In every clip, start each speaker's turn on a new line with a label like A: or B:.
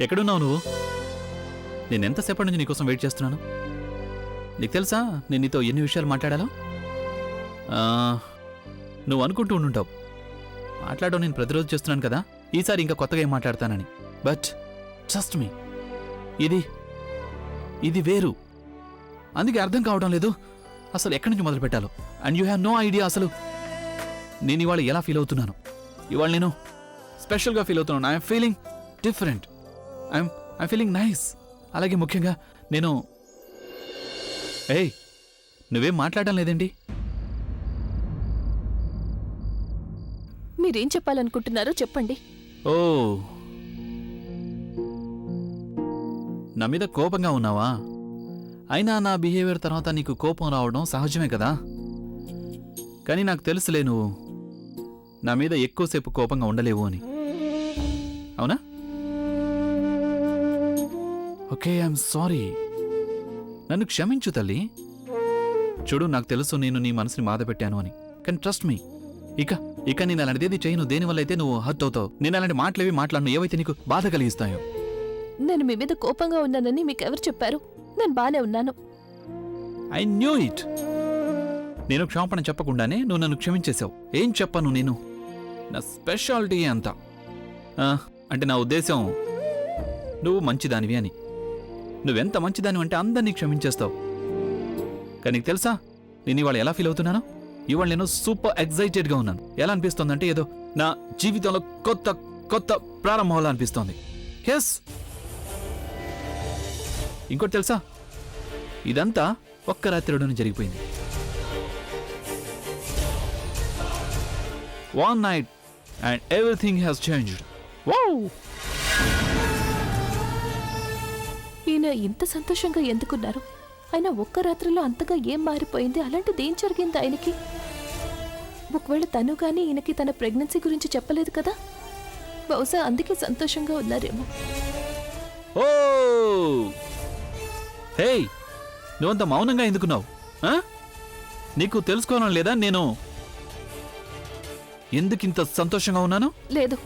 A: ఎక్కడున్నావు నువ్వు? నేను ఎంతసేపటి నుంచి నీకోసం వెయిట్ చేస్తున్నాను. నీకు తెలుసా నేను నీతో ఎన్ని విషయాలు మాట్లాడాలో? నువ్వు అనుకుంటూ ఉండుంటావు మాట్లాడడం నేను ప్రతిరోజు చేస్తున్నాను కదా, ఈసారి ఇంకా కొత్తగా ఏం మాట్లాడతానని. బట్ ట్రస్ట్ మీ, ఇది వేరు. అందుకే అర్థం కావడం లేదు అసలు ఎక్కడి నుంచి మొదలు పెట్టాలో. And you have no idea అసలు నేను ఇవాళ ఎలా ఫీల్ అవుతున్నాను. ఇవాళ నేను స్పెషల్గా ఫీల్ అవుతున్నాను. I'm feeling different. I'm feeling nice. అలాగే ముఖ్యంగా నేను నువ్వేం మాట్లాడడం లేదేంటి?
B: మీరేం చెప్పాలనుకుంటున్నారో చెప్పండి.
A: ఓ, నా మీద కోపంగా ఉన్నావా? అయినా నా బిహేవియర్ తర్వాత నీకు కోపం రావడం సహజమే కదా. కానీ నాకు తెలుసులే నువ్వు నా మీద ఎక్కువసేపు కోపంగా ఉండలేవు అని. అవునా? Okay, I'm sorry. నన్ను క్షమించు తల్లి. చూడు, నాకు తెలుసు నేను నీ మనసుని బాధ పెట్టాను అని. కానీ ట్రస్ట్ మీ, ఇక నేను అలాంటిదేది చేయను. దేనివల్ల అయితే నువ్వు హర్ట్ అవుతావు. నేను అలాంటి మాటలేవి మాట్లాడను ఏవైతే నీకు బాధ కలిగిస్తాయో.
B: నేను మీ మీద కోపంగా ఉన్నానని మీకెవరు చెప్పారు? నేను బానే ఉన్నాను.
A: I knew it. నేను క్షమాపణ చెప్పకుండానే నువ్వు నన్ను క్షమించేశావు. ఏం చెప్పను నేను? నా స్పెషాలిటీ అంతా. అంటే నా ఉద్దేశం నువ్వు మంచిదానివి అని. నువ్వెంత మంచిదానివి అంటే అందరినీ క్షమించేస్తావు. కానీ నీకు తెలుసా నేను ఇవాళ ఎలా ఫీల్ అవుతున్నాను? ఇవాళ నేను సూపర్ ఎక్సైటెడ్గా ఉన్నాను. ఎలా అనిపిస్తోందంటే ఏదో నా జీవితంలో కొత్త ప్రారంభంలా అనిపిస్తోంది. ఎస్, ఇంకోటి తెలుసా, ఇదంతా ఒక్క రాత్రిలోనే జరిగిపోయింది. One night and everything has changed. Wow!
B: ఈయన ఇంత సంతోషంగా ఎందుకున్నారు? ఆయన ఒక్క రాత్రిలో అంతగా ఏం మారిపోయింది? అలాంటిది ఏం జరిగింది ఆయనకి? ఒకవేళ తను కానీ ఈయనకి తన ప్రెగ్నెన్సీ గురించి చెప్పలేదు కదా, బహుశా అందుకే సంతోషంగా ఉన్నారేమో.
A: ఓ హే, నువ్వంత మౌనంగా ఎందుకున్నావు? నీకు తెలుసుకోవడం లేదా నేను ఎందుకింత సంతోషంగా ఉన్నాను?
B: లేదు,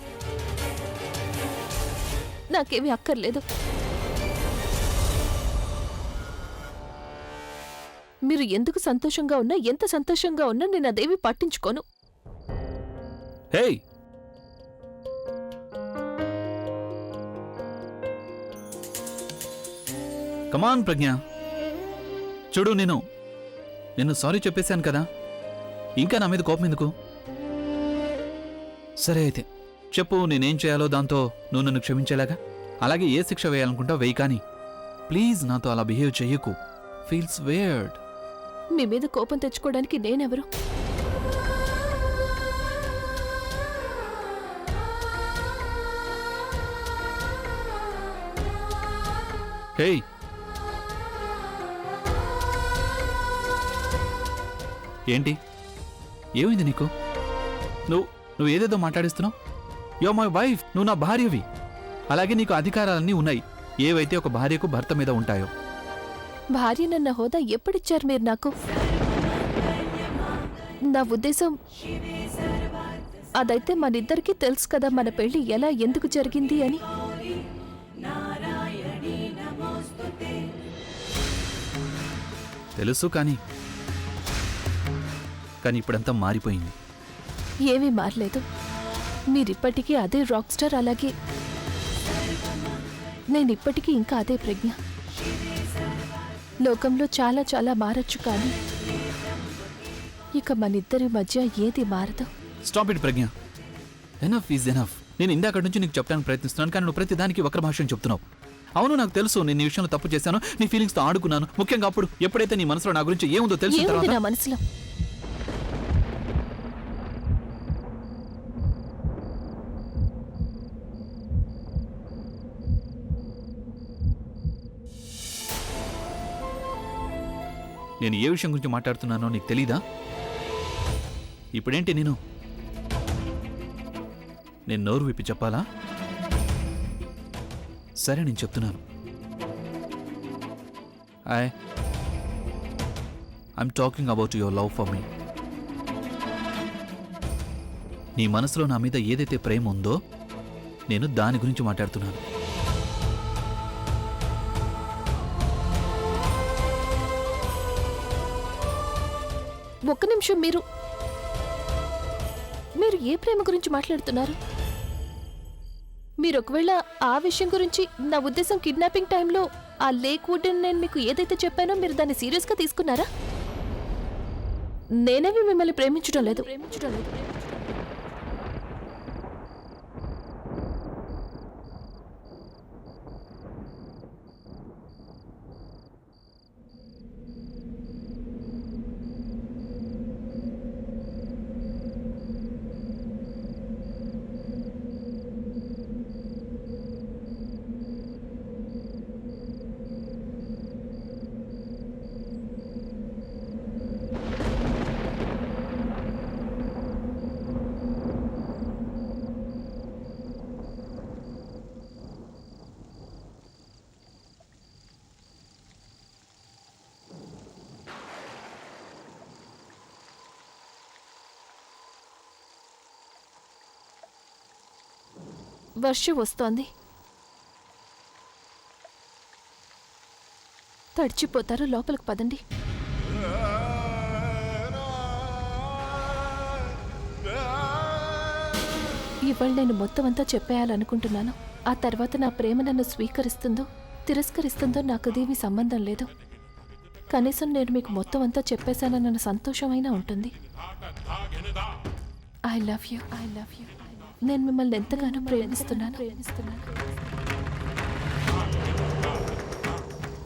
B: నాకేమీ అక్కర్లేదు. మీరు ఎందుకు సంతోషంగా ఉన్నా, ఎంత సంతోషంగా ఉన్నా నేను అదేవి పట్టించుకోను.
A: హే, కమాన్ ప్రజ్ఞ, చూడు, నేను సారీ చెప్పేశాను కదా, ఇంకా నా మీద కోపం ఎందుకు? సరే అయితే చెప్పు, నేనేం చేయాలో దాంతో నువ్వు నన్ను క్షమించేలాగా. అలాగే ఏ శిక్ష వేయాలనుకుంటావు వెయ్యి, కానీ ప్లీజ్ నాతో అలా బిహేవ్ చెయ్యకు. Feels where'd.
B: మీ మీద కోపం తెచ్చుకోవడానికి నేనెవరు?
A: హే, ఏంటి ఏమైంది నీకు? నువ్వు ఏదేదో మాట్లాడిస్తున్నావు. యు ఆర్ మై వైఫ్, నువ్వు నా భార్యవి. అలాగే నీకు అధికారాలన్నీ ఉన్నాయి, ఏవైతే ఒక భార్యకు భర్త మీద ఉంటాయో.
B: భార్యనన్న హోదా ఎప్పుడిచ్చారు మీరు నాకు? నా ఉద్దేశం అదైతే మనిద్దరికీ తెలుసు కదా, మన పెళ్లి ఎలా ఎందుకు జరిగింది అని.
A: తెలుసు, కానీ ఇప్పుడంతా మారిపోయింది.
B: ఏమీ మారలేదు. మీరిప్పటికీ అదే రాక్ స్టార్. అలాగే నేనిప్పటికీ ఇంకా అదే ప్రజ్ఞ. లోకంలో చాలా చాలా మారచ్చు, కానీ ఇక మనిద్దరి మధ్య ఏది మారదు.
A: Stop it Pragya. Enough is enough. నేను ఇందాక నుంచి నీకు చెప్పడానికి ప్రయత్నిస్తున్నాను, కానీ నువ్వు ప్రతి దానికి వక్ర భాషను చెప్తున్నావు. అవును, నాకు తెలుసు నేను ఈ విషయంలో తప్పు చేశాను, నీ ఫీలింగ్స్తో ఆడుకున్నాను. ముఖ్యంగా అప్పుడు ఎప్పుడైతే నీ మనసులో నా గురించి ఏముందో తెలిసిన తర్వాత.
B: నా మనసులో
A: నేను ఏ విషయం గురించి మాట్లాడుతున్నానో నీకు తెలీదా? ఇప్పుడేంటి నేను నోరు విప్పి చెప్పాలా? సరే, నేను చెప్తున్నాను. I'm talking about your love for me. నీ మనసులో నా మీద ఏదైతే ప్రేమ ఉందో నేను దాని గురించి మాట్లాడుతున్నాను.
B: ఒక్క నిమిషం, మీరు మీరు ఏ ప్రేమ గురించి మాట్లాడుతున్నారు? మీరు ఒకవేళ ఆ విషయం గురించి, నా ఉద్దేశం కిడ్నాపింగ్ టైంలో ఆ లేక్ వుడ్ నేను మీకు ఏదైతే చెప్పానో మీరు దాన్ని సీరియస్గా తీసుకున్నారా? నేనేవి మిమ్మల్ని ప్రేమించడం లేదు. వర్షం వస్తోంది. తడిచిపోతారు, లోపలికి పదండి. ఇవాళ నేను మొత్తం అంతా చెప్పేయాలనుకుంటున్నాను. ఆ తర్వాత నా ప్రేమ నన్ను స్వీకరిస్తుందో తిరస్కరిస్తుందో నాకు అదేమీ సంబంధం లేదు. కనీసం నేను మీకు మొత్తం అంతా చెప్పేశానన్న సంతోషమైనా ఉంటుంది. I love you. నేను మిమ్మల్ని ఎంతగానో ప్రేమిస్తున్నాను.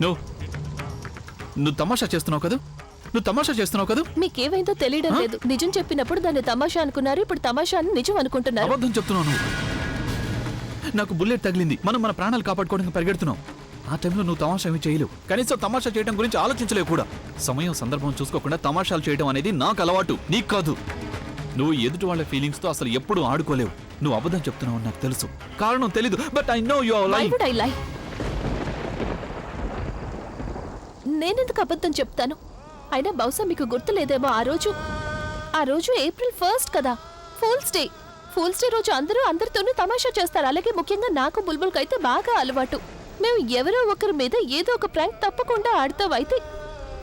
A: నువ్వు తమాషా చేస్తున్నావు కదా?
B: మీకేమైందో తెలియడం లేదు. నిజం చెప్పినప్పుడు దాన్ని తమాషా అనుకున్నారు, ఇప్పుడు తమాషా అని నిజం అనుకుంటున్నారు.
A: అబద్ధం చెప్తున్నావు నువ్వు. నాకు బుల్లెట్ తగిలింది, మనం మన ప్రాణాలు కాపాడుకోవడానికి పరిగెడుతున్నాం. ఆ టైంలో నువ్వు తమాషా ఏమి చేయలేవు. కనీసం తమాషా చేయడం గురించి ఆలోచించలేవు కూడా. సమయం సందర్భం చూసుకోకుండా తమాషాలు చేయడం అనేది నాకు అలవాటు, నీకు కాదు. నువ్వు ఎదుటి వాళ్ళ ఫీలింగ్స్ తో అసలు ఎప్పుడూ ఆడుకోలేవు. నువ్వు అబద్ధం చెప్తున్నావు నాకు తెలుసు, కారణం తెలీదు. But I know you are lying.
B: నేనెందుకు అబద్ధం చెప్తాను? అయినా బహుశా మీకు గుర్తులేదేమో, ఆ రోజు ఏప్రిల్ 1 కదా, ఫూల్స్ డే రోజు అందరూ అందరితోనూ తమాషా చేస్తారు. అలాగే ముఖ్యంగా నాకు బుల్బుల్కి అయితే బాగా అలవాటు. మేము ఎవరో ఒకరి మీద ఏదో ఒక ప్రాంక్ తప్పకుండా ఆడతాం. అయితే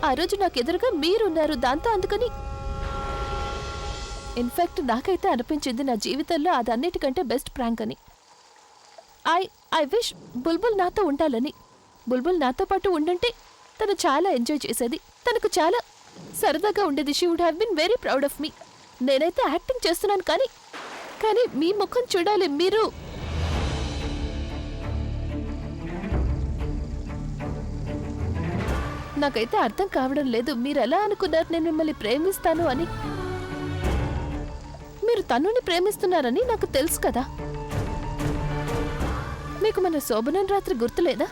B: ఆ రోజు నాకు ఎదురుగా మీరున్నారు. దాంతో అందుకని ఇన్ఫాక్ట్ నాకైతే అనిపించింది నా జీవితంలో అదన్నిటికంటే బెస్ట్ ప్రాంక్ అని. ఐ విష్ బుల్బుల్ నాతో ఉండాలని. బుల్బుల్ నాతో పాటు ఉండుంటే తను చాలా ఎంజాయ్ చేసేది, తనకు చాలా సరదాగా ఉండేది. She would have been very proud of me. నేనైతే యాక్టింగ్ చేస్తున్నాను, కానీ మీ ముఖం చూడాలి. మీరు నాకైతే అర్థం కావడం లేదు. మీరు ఎలా అనుకున్నారు నేను మిమ్మల్ని ప్రేమిస్తాను అని? మీరు తనుని ప్రేమిస్తున్నారని నాకు తెలుసు కదా. మీకు మన శోభనం రాత్రి గుర్తులేదా?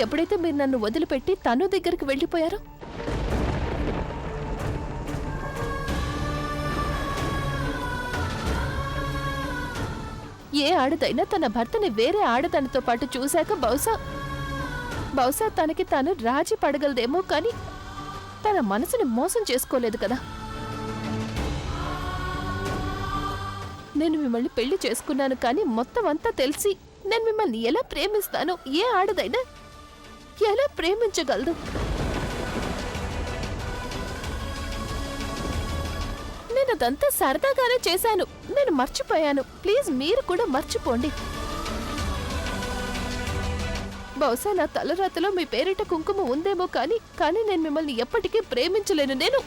B: ఎప్పుడైతే మీరు నన్ను వదిలిపెట్టి తను దగ్గరికి వెళ్ళిపోయారో, ఏ ఆడదైనా తన భర్తని వేరే ఆడదానితో పాటు చూశాక బహుశా తనకి తాను రాజీ పడగలదేమో, కానీ తన మనసుని మోసం చేసుకోలేదు కదా. నేను మిమ్మల్ని పెళ్లి చేసుకున్నాను, కానీ మొత్తం అంతా తెలిసి నేను మిమ్మల్ని ఎలా ప్రేమిస్తాను, ఏ ఆడదైనా ఎలా ప్రేమించగలదు? నేను అదంతా సరదాగానే చేశాను. నేను మర్చిపోయాను. ప్లీజ్ మీరు కూడా మర్చిపోండి. బహుశా నా తలరాతలో మీ పేరిట కుంకుమ ఉందేమో, కానీ నేను మిమ్మల్ని ఎప్పటికీ ప్రేమించలేను. నేను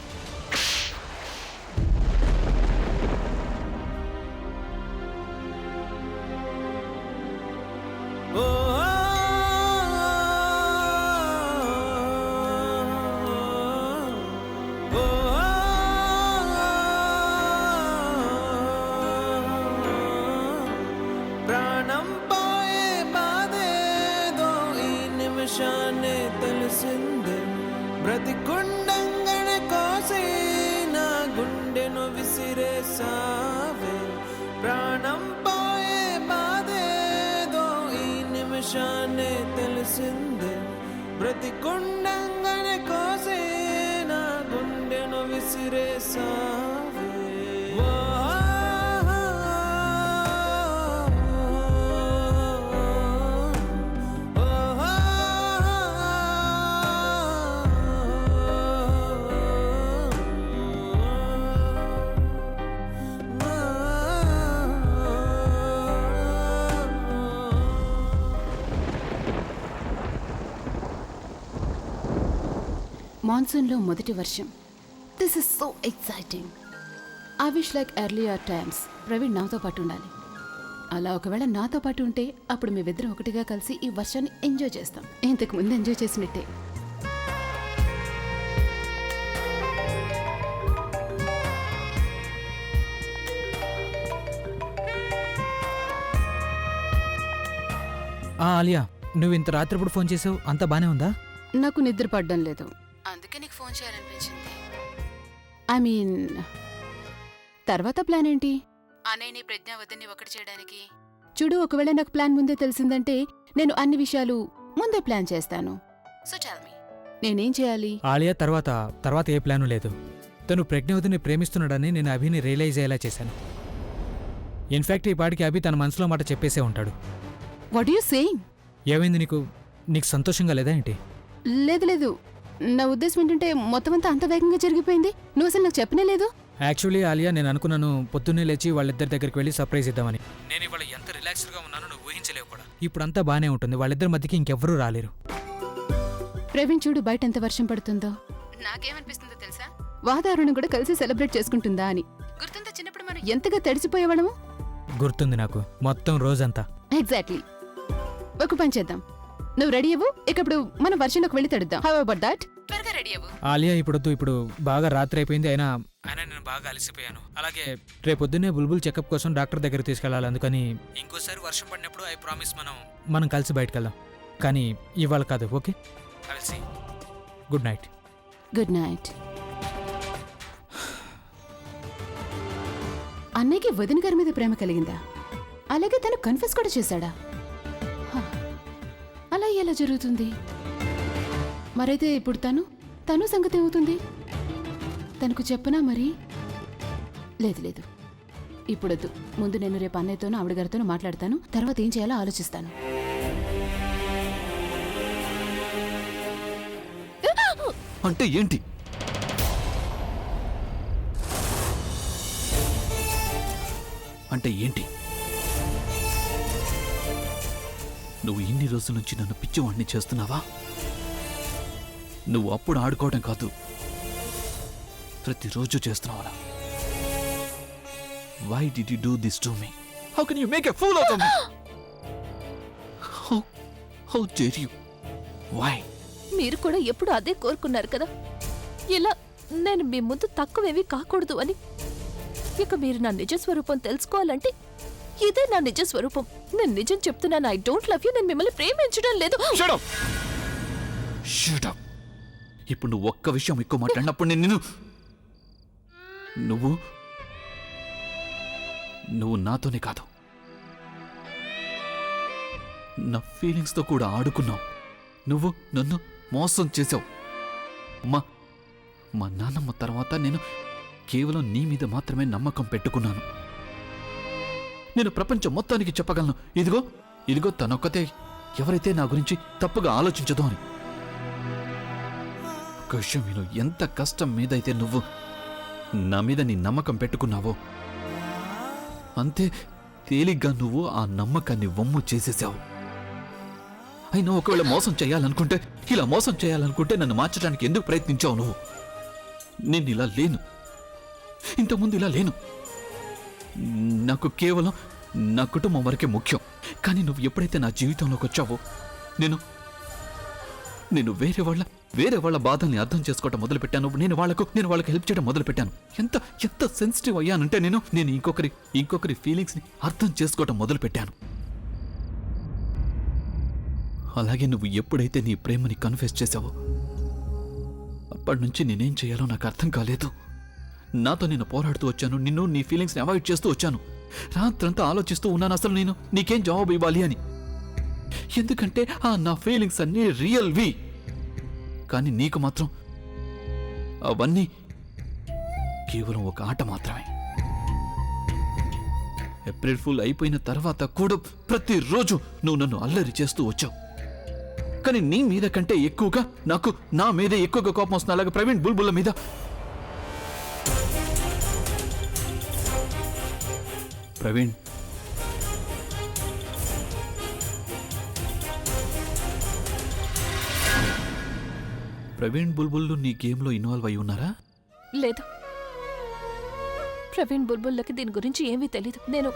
C: తెలిసిందే బ్రతికుండంగనే కోసి నా గుండెను విసిరేసావే. ప్రాణం పోయే బాధేదో ఈ నిమిషాన్నే తెలిసిందే. బ్రతికుండంగనే కోసి నా గుండెను విసిరేసావే.
D: మాన్సూన్లో మొదటి వర్షం. This is so exciting. I wish like earlier times Praveen నాతో పాటు ఉండాలి. అలా ఒకవేళ నాతో పాటు ఉంటే అప్పుడు మేమిద్దరం ఒకటిగా కలిసి ఈ వర్షాన్ని ఎంజాయ్ చేస్తాం. ఇంతకు ముందు ఎంజాయ్ చేసినట్టే.
E: ఆలియా, నువ్వు ఇంత రాత్రిప్పుడు ఫోన్ చేసావు, అంతా బానే ఉందా?
D: నాకు నిద్ర పడ్డం లేదు, అందుకే నీకు ఫోన్ చేయాలనిపించింది. ఐ మీన్, తర్వాత ప్లాన్ ఏంటి? అన్నయ్యని ప్రజ్ఞావతిని ఒకటి చేయడానికి. చూడు, ఒకవేళ నాకు ప్లాన్ ముందే తెలిసిందంటే నేను అన్ని విషయాలు ముందే ప్లాన్ చేస్తాను. సో టెల్ మీ, నేనేం చేయాలి?
E: ఆలియా, తర్వాత ఏ ప్లాను లేదు. తను ప్రజ్ఞావతిని ప్రేమిస్తున్నాడని నేను అభిని రియలైజ్ అయ్యేలా చేశాను. ఇన్ఫాక్ట్ ఈ పాటికి అభి తన మనసులో మాట చెప్పేసే ఉంటాడు.
D: What you saying?
E: ఏమైంది నీకు సంతోషంగా లేదా ఏంటి?
D: లేదు లేదు, నా ఉద్దేశం ఏంటంటే మొత్తం అంతా అంత వేగంగా జరిగిపోయింది. నువ్వు అసలు నాకు చెప్పనే లేదు.
E: యాక్చువల్లీ ఆలియా, నేను అనుకున్నాను పొద్దున్నే లేచి వాళ్ళిద్దరి దగ్గరికి వెళ్ళి సర్ప్రైజ్ ఇద్దామని. నేను ఇవాళ ఎంత రిలాక్స్డ్గా ఉన్నానో నువ్వు ఊహించలేవు కూడా. ఇప్పుడంతా బానే ఉంటుంది, వాళ్ళిద్దరి మధ్యకి ఇంకెవ్వరూ రాలేరు.
D: ప్రవీణ్, చూడు బయట ఎంత వర్షం పడుతుందో. నాకేమనిపిస్తుందో తెలుసా? వాతావరణం కూడా కలిసి సెలబ్రేట్ చేసుకుంటుందా అని. గుర్తుందా చిన్నప్పుడు మనం ఎంతగా తడిసిపోయేవాళ్ళము?
E: గుర్తుంది నాకు, మొత్తం రోజంతా.
D: ఎగ్జాక్ట్లీ. ఒక పని చేద్దాం, నువ్వు రెడీ అవ్వు. ఇప్పుడు మనం వర్షంలోకి వెళ్ళి తడుద్దాం. How about that? త్వరగా రెడీ అవ్వు.
E: ఆలియా, ఇప్పుడు బాగా రాత్రి అయిపోయింది. అయినా నేను బాగా అలసిపోయాను. అలాగే రేపొద్దునే బుల్బుల్ చెకప్ కోసం డాక్టర్ దగ్గర తీసుకెళ్ళాలి. అందుకని ఇంకోసారి వర్షం పడినప్పుడు ఐ ప్రామిస్ మనం కలిసి బయటకు వెళ్దాం. కానీ ఇవాళ కాదు, okay? Good night.
D: Good night. అన్నయ్యకి వదిన గారి మీద ప్రేమ కలిగిందా? అలాగే తను కన్ఫెస్ కూడా చేశాడా? హ, అలా ఎలా జరుగుతుంది? మరైతే ఇప్పుడు తను సంగతి అవుతుంది. తనకు చెప్పనా మరి? లేదు, ఇప్పుడొద్దు. ముందు నేను రేపు అన్నయ్యతోనూ ఆవిడ గారితోనూ మాట్లాడతాను. తర్వాత ఏం చేయాలో ఆలోచిస్తాను.
A: అంటే ఏంటి? అంటే ఏంటి? నువ్వు ఇన్ని రోజుల నుంచి నన్ను పిచ్చివాణ్ణి చేస్తున్నావా? నువ్వు అప్పుడు ఆడుకోవడం కాదు, ప్రతిరోజు చేస్తున్నావా? Why did you do this to me? How can you make a fool out of me? How dare you? Why?
B: మీరు కూడా ఎప్పుడు అదే కోరుకున్నారు కదా, ఇలా నేను మీ ముందు తక్కువేవి కాకూడదు అని. ఇక మీరు నా నిజ స్వరూపం తెలుసుకోవాలంటే ఇదే నా నిజ స్వరూపం. నేను నిజం చెప్తున్నాను, ఐ డోంట్ లవ్ యూ. నేను మిమ్మల్ని ప్రేమించడం లేదు.
A: Shut up! Shut up! ఇప్పుడు నువ్వు ఒక్క విషయం ఎక్కువ మాట్లాడినప్పుడు నేను నువ్వు నాతోనే కాదు, నా ఫీలింగ్స్తో కూడా ఆడుకున్నావు. నువ్వు నన్ను మోసం చేసావు. మా నాన్నమ్మ తర్వాత నేను కేవలం నీ మీద మాత్రమే నమ్మకం పెట్టుకున్నాను. నేను ప్రపంచం మొత్తానికి చెప్పగలను, ఇదిగో తనొక్కతే ఎవరైతే నా గురించి తప్పుగా ఆలోచించదు అని. ఒక విషయం నేను, ఎంత కష్టం మీదైతే నువ్వు నా మీద నీ నమ్మకం పెట్టుకున్నావో అంతే తేలిగ్గా నువ్వు ఆ నమ్మకాన్ని వమ్ము చేసేసావు. అయినా ఒకవేళ ఇలా మోసం చేయాలనుకుంటే నన్ను మార్చడానికి ఎందుకు ప్రయత్నించావు నువ్వు? నేను ఇలా లేను, ఇంతకుముందు ఇలా లేను. నాకు కేవలం నా కుటుంబం వరకే ముఖ్యం. కానీ నువ్వు ఎప్పుడైతే నా జీవితంలోకి వచ్చావో నేను వేరే వాళ్ళ బాధల్ని అర్థం చేసుకోవటం మొదలుపెట్టాను. నేను వాళ్ళకు హెల్ప్ చేయడం మొదలుపెట్టాను. ఎంత సెన్సిటివ్ అయ్యానంటే నేను ఇంకొకరి ఫీలింగ్స్ని అర్థం చేసుకోవటం మొదలుపెట్టాను. అలాగే నువ్వు ఎప్పుడైతే నీ ప్రేమని కన్ఫెస్ చేశావో అప్పటి నుంచి నేనేం చేయాలో నాకు అర్థం కాలేదు. నాతో నేను పోరాడుతూ వచ్చాను, నీ ఫీలింగ్స్ని అవాయిడ్ చేస్తూ వచ్చాను. రాత్రంతా ఆలోచిస్తూ ఉన్నాను అసలు నేను నీకేం జవాబు ఇవ్వాలి అని. ఎందుకంటే నా ఫీలింగ్స్ అన్నీ రియల్వి. కానీ నీకు మాత్రం అవన్నీ కేవలం ఒక ఆట మాత్రమే. ఏప్రిల్ ఫుల్ అయిపోయిన తర్వాత కూడా ప్రతిరోజు నువ్వు నన్ను అల్లరి చేస్తూ వచ్చావు. కానీ నీ మీద కంటే ఎక్కువగా నాకు నా మీదే ఎక్కువగా కోపం వస్తుంది. అలాగే ప్రవీణ్ బుల్బుల్ల మీద. ప్రవీణ్ బుల్బుల్లు నీ గేమ్లో ఇన్వాల్వ్ అయి ఉన్నారా?
B: లేదు, ప్రవీణ్ బుల్బుల్లకి దీని గురించి ఏమీ తెలీదు. నేను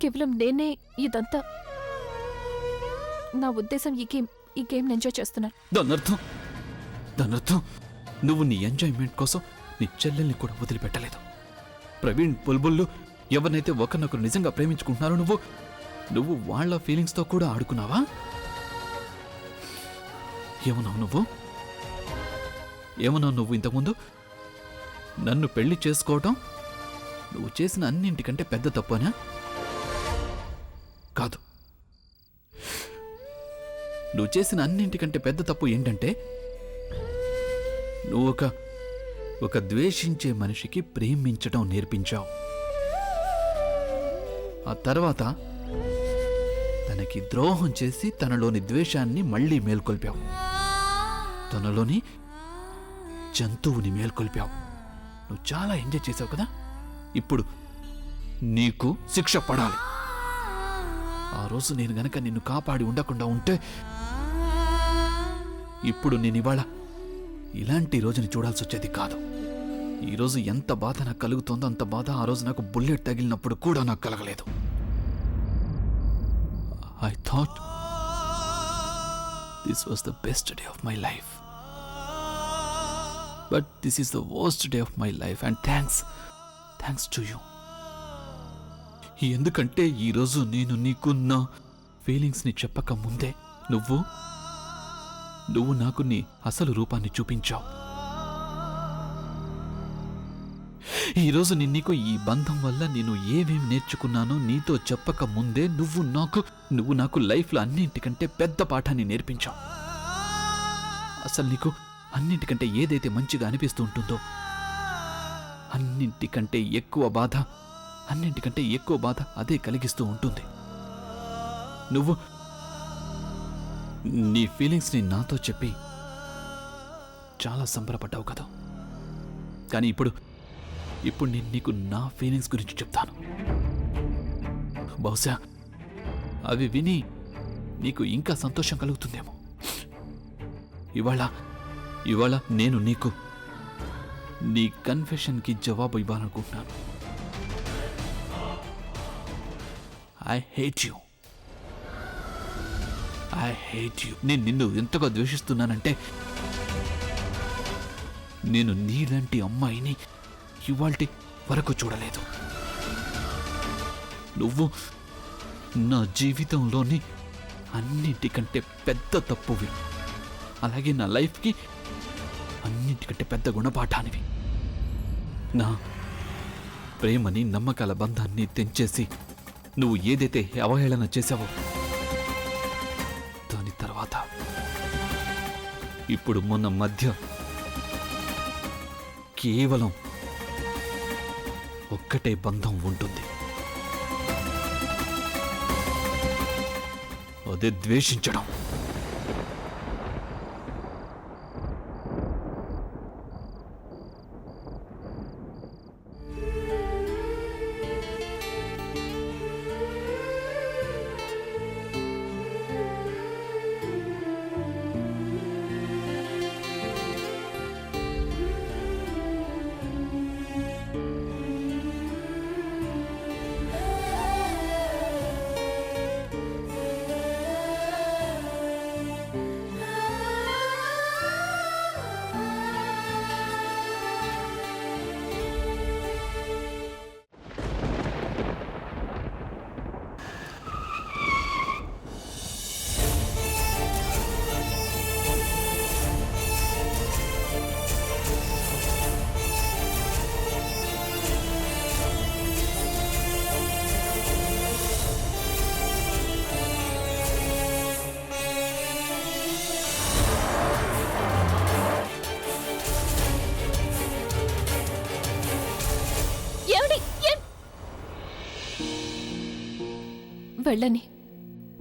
B: కేవలం నేనే ఇదంతా, నా ఉద్దేశం ఈ గేమ్ ఎంజాయ్ చేస్తున్నాను.
A: దానర్థం నువ్వు నీ ఎంజాయ్మెంట్ కోసం నీ చెల్లెల్ని కూడా వదిలిపెట్టలేదు. ప్రవీణ్ బుల్బుల్లు ఎవరినైతే ఒకరినొకరు నిజంగా ప్రేమించుకుంటున్నారో నువ్వు వాళ్ళ ఫీలింగ్స్తో కూడా ఆడుకున్నావా? ఏమన్నావు నువ్వు ఇంతకుముందు? నన్ను పెళ్లి చేసుకోవటం నువ్వు చేసిన అన్నింటికంటే పెద్ద తప్పనా? కాదు, నువ్వు చేసిన అన్నింటికంటే పెద్ద తప్పు ఏంటంటే నువ్వు ఒక ద్వేషించే మనిషికి ప్రేమించటం నేర్పించావు. ఆ తర్వాత తనకి ద్రోహం చేసి తనలోని ద్వేషాన్ని మళ్ళీ మేల్కొల్పావు. తనలోని జంతువుని మేల్కొల్పావు. నువ్వు చాలా ఎంజాయ్ చేసావు కదా. ఇప్పుడు నీకు శిక్ష పడాలి. ఆ రోజు నేను గనక నిన్ను కాపాడి ఉండకుండా ఉంటే ఇప్పుడు నేను ఇవాళ ఇలాంటి రోజుని చూడాల్సి వచ్చేది కాదు. ఈరోజు ఎంత బాధ నాకు కలుగుతుందో అంత బాధ ఆ రోజు నాకు బుల్లెట్ తగిలినప్పుడు కూడా నాకు కలగలేదు. I thought this was the best day of my life. But this is the worst day of my life and thanks to you. ఎందుకంటే ఈరోజు నేను నీకున్న ఫీలింగ్స్ని చెప్పక ముందే నువ్వు నాకు నీ అసలు రూపాన్ని చూపించావు. ఈరోజు నీకు ఈ బంధం వల్ల నేను ఏమేం నేర్చుకున్నానో నీతో చెప్పక ముందే నువ్వు నాకు లైఫ్లో అన్నింటికంటే పెద్ద పాఠాన్ని నేర్పించావు. అసలు నీకు అన్నింటికంటే ఏదైతే మంచిగా అనిపిస్తూ ఉంటుందో అన్నింటికంటే ఎక్కువ బాధ అదే కలిగిస్తూ ఉంటుంది. నువ్వు నీ ఫీలింగ్స్ని నాతో చెప్పి చాలా సంబరపడ్డావు కదా. కానీ ఇప్పుడు నేను నీకు నా ఫీలింగ్స్ గురించి చెప్తాను. బహుశా అవి విని నీకు ఇంకా సంతోషం కలుగుతుందేమో. ఇవాళ నేను నీకు నీ కన్ఫెషన్కి జవాబు ఇవ్వాలనుకుంటున్నాను. I hate you. నేను నిన్ను ఎంతగా ద్వేషిస్తున్నానంటే నేను నీలాంటి అమ్మాయిని ఇవాల్టి వరకు చూడలేదు. నువ్వు నా జీవితంలోని అన్నింటికంటే పెద్ద తప్పువి. అలాగే నా లైఫ్కి అన్నింటికంటే పెద్ద గుణపాఠానివి. నా ప్రేమని నమ్మకాల బంధాన్ని తెంచేసి నువ్వు ఏదైతే అవహేళన చేశావో దాని తర్వాత ఇప్పుడు మన మధ్య కేవలం ఒక్కటే బంధం ఉంటుంది. అదే ద్వేషించడం.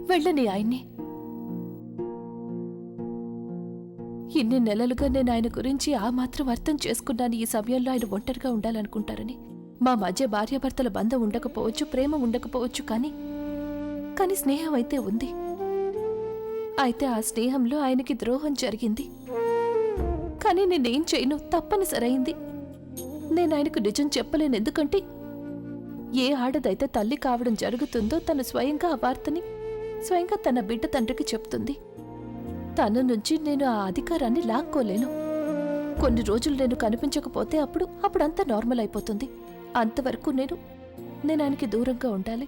B: వెళ్ళని ఆయన్ని. ఇన్ని నెలలుగా నేను ఆయన గురించి ఆ మాత్రం అర్థం చేసుకున్నాను. ఈ సమయంలో ఆయన ఒంటరిగా ఉండాలనుకుంటారని. మా మధ్య భార్యాభర్తల బంధం ఉండకపోవచ్చు, ప్రేమ ఉండకపోవచ్చు, కానీ స్నేహం అయితే ఉంది. అయితే ఆ స్నేహంలో ఆయనకి ద్రోహం జరిగింది. కానీ నేనేం చేయను, తప్పనిసరైంది. నేను ఆయనకు నిజం చెప్పలేను. ఎందుకంటే ఏ ఆడదైతే తల్లి కావడం జరుగుతుందో తను స్వయంగా ఆ వార్తని స్వయంగా తన బిడ్డ తండ్రికి చెప్తుంది. తన నుంచి నేను ఆ అధికారాన్ని లాక్కోలేను. కొన్ని రోజులు నేను కనిపించకపోతే అప్పుడంతా నార్మల్ అయిపోతుంది. అంతవరకు నేను ఆయనకి దూరంగా ఉండాలి.